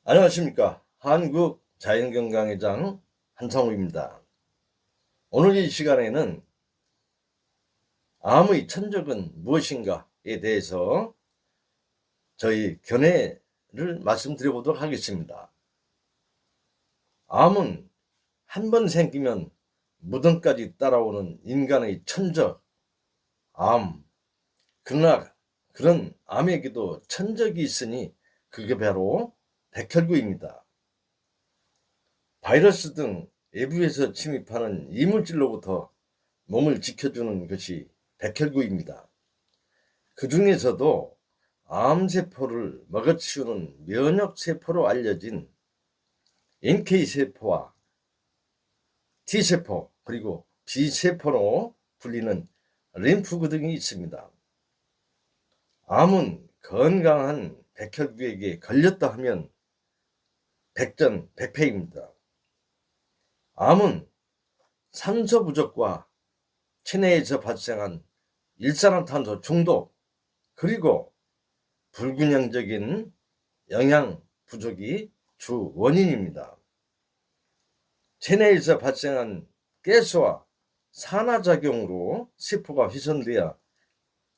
안녕하십니까. 한국자연건강의장 한상우입니다. 오늘 이 시간에는 암의 천적은 무엇인가에 대해서 저희 견해를 말씀드려보도록 하겠습니다. 암은 한 번 생기면 무덤까지 따라오는 인간의 천적, 암. 그러나 그런 암에게도 천적이 있으니 그게 바로 백혈구입니다. 바이러스 등 외부에서 침입하는 이물질로부터 몸을 지켜주는 것이 백혈구입니다. 그 중에서도 암세포를 먹어치우는 면역세포로 알려진 NK세포와 T세포 그리고 B세포로 불리는 림프구 등이 있습니다. 암은 건강한 백혈구에게 걸렸다 하면 백전백패입니다. 암은 산소 부족과 체내에서 발생한 일산화탄소 중독 그리고 불균형적인 영양 부족이 주 원인입니다. 체내에서 발생한 가스와 산화작용으로 세포가 훼손되어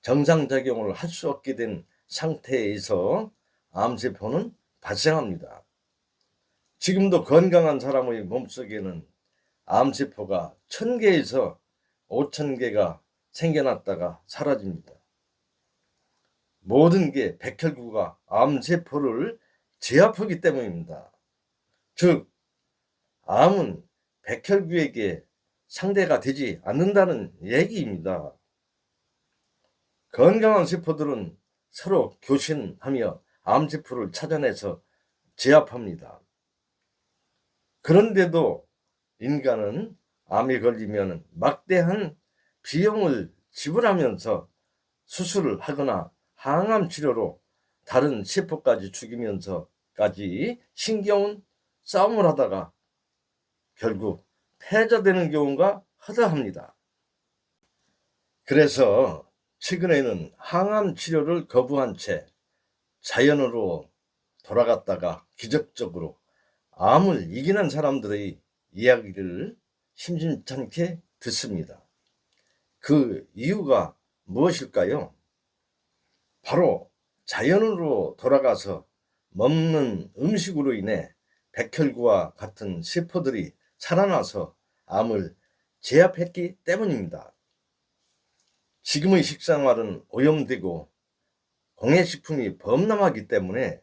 정상작용을 할 수 없게 된 상태에서 암세포는 발생합니다. 지금도 건강한 사람의 몸속에는 암세포가 1000개에서 5000개가 생겨났다가 사라집니다. 모든 게 백혈구가 암세포를 제압하기 때문입니다. 즉, 암은 백혈구에게 상대가 되지 않는다는 얘기입니다. 건강한 세포들은 서로 교신하며 암세포를 찾아내서 제압합니다. 그런데도 인간은 암에 걸리면 막대한 비용을 지불하면서 수술을 하거나 항암 치료로 다른 세포까지 죽이면서까지 힘겨운 싸움을 하다가 결국 패자되는 경우가 허다합니다. 그래서 최근에는 항암 치료를 거부한 채 자연으로 돌아갔다가 기적적으로 암을 이기는 사람들의 이야기를 심심찮게 듣습니다. 그 이유가 무엇일까요? 바로 자연으로 돌아가서 먹는 음식으로 인해 백혈구와 같은 세포들이 살아나서 암을 제압했기 때문입니다. 지금의 식생활은 오염되고 공해식품이 범람하기 때문에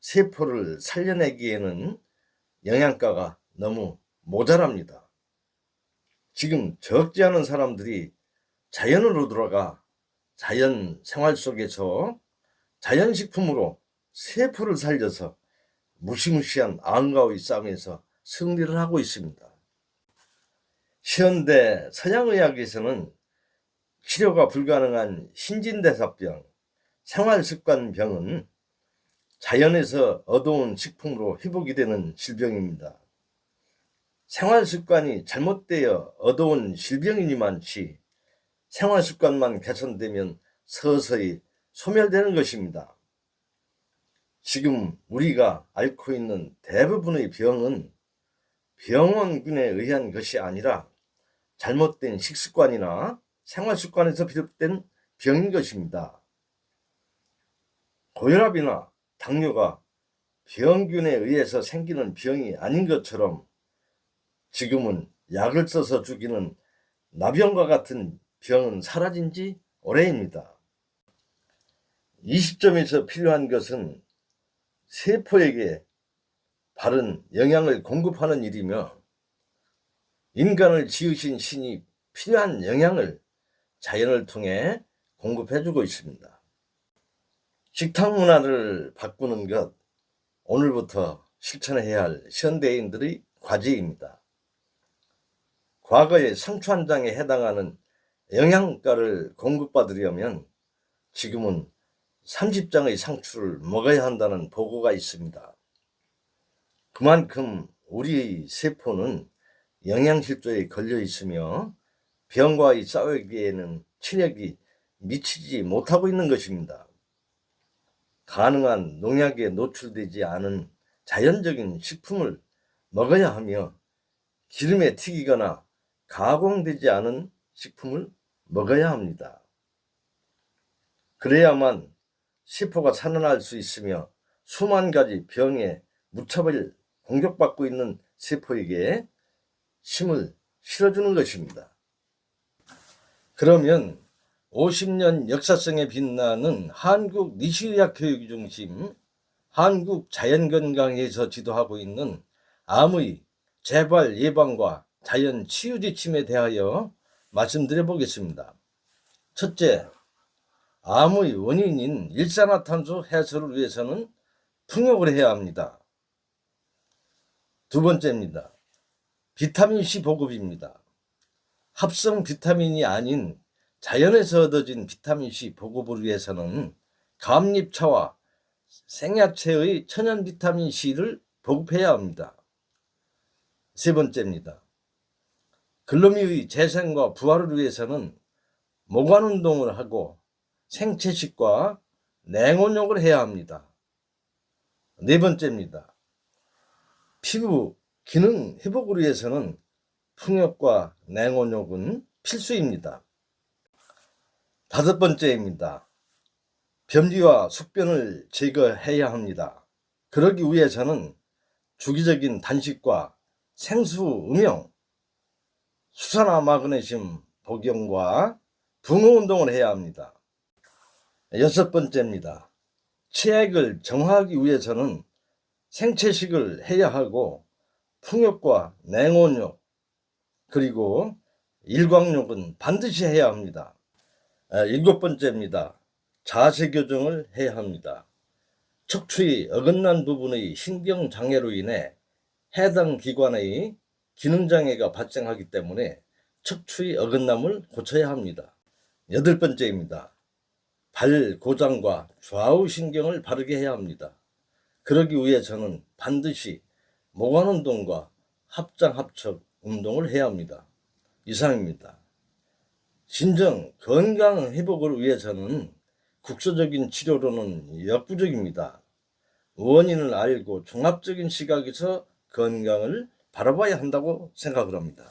세포를 살려내기에는 영양가가 너무 모자랍니다. 지금 적지 않은 사람들이 자연으로 돌아가 자연 생활 속에서 자연식품으로 세포를 살려서 무시무시한 암과의 싸움에서 승리를 하고 있습니다. 현대 서양의학에서는 치료가 불가능한 신진대사병, 생활습관병은 자연에서 얻어온 식품으로 회복이 되는 질병입니다. 생활습관이 잘못되어 얻어온 질병이니만치 생활습관만 개선되면 서서히 소멸되는 것입니다. 지금 우리가 앓고 있는 대부분의 병은 병원균에 의한 것이 아니라 잘못된 식습관이나 생활습관에서 비롯된 병인 것입니다. 고혈압이나 당뇨가 병균에 의해서 생기는 병이 아닌 것처럼 지금은 약을 써서 죽이는 나병과 같은 병은 사라진 지 오래입니다. 이 시점에서 필요한 것은 세포에게 바른 영양을 공급하는 일이며 인간을 지으신 신이 필요한 영양을 자연을 통해 공급해주고 있습니다. 식탁 문화를 바꾸는 것, 오늘부터 실천해야 할 현대인들의 과제입니다. 과거의 상추 한 장에 해당하는 영양가를 공급받으려면 지금은 30장의 상추를 먹어야 한다는 보고가 있습니다. 그만큼 우리의 세포는 영양실조에 걸려 있으며 병과의 싸우기에는 체력이 미치지 못하고 있는 것입니다. 가능한 농약에 노출되지 않은 자연적인 식품을 먹어야 하며 기름에 튀기거나 가공되지 않은 식품을 먹어야 합니다. 그래야만 세포가 살아날 수 있으며 수만 가지 병에 무차별 공격받고 있는 세포에게 힘을 실어주는 것입니다. 그러면 50년 역사성에 빛나는 한국 니시의학교육중심 한국자연건강에서 지도하고 있는 암의 재발 예방과 자연 치유 지침에 대하여 말씀드려 보겠습니다. 첫째, 암의 원인인 일산화탄소 해소를 위해서는 풍욕을 해야 합니다. 두 번째입니다. 비타민C 보급입니다. 합성 비타민이 아닌 자연에서 얻어진 비타민C 보급을 위해서는 감잎차와 생야채의 천연 비타민C를 보급해야 합니다. 세 번째입니다. 글로미의 재생과 부활을 위해서는 모관 운동을 하고 생채식과 냉온욕을 해야 합니다. 네 번째입니다. 피부 기능 회복을 위해서는 풍욕과 냉온욕은 필수입니다. 다섯 번째입니다. 변비와 숙변을 제거해야 합니다. 그러기 위해서는 주기적인 단식과 생수 음용, 수산화 마그네슘 복용과 붕어 운동을 해야 합니다. 여섯 번째입니다. 체액을 정화하기 위해서는 생채식을 해야 하고 풍욕과 냉온욕 그리고 일광욕은 반드시 해야 합니다. 일곱 번째입니다. 자세 교정을 해야 합니다. 척추의 어긋난 부분의 신경장애로 인해 해당 기관의 기능장애가 발생하기 때문에 척추의 어긋남을 고쳐야 합니다. 여덟 번째입니다. 발 고장과 좌우 신경을 바르게 해야 합니다. 그러기 위해서는 반드시 모관 운동과 합장 합척 운동을 해야 합니다. 이상입니다. 진정 건강 회복을 위해서는 국소적인 치료로는 역부족입니다. 원인을 알고 종합적인 시각에서 건강을 바라봐야 한다고 생각을 합니다.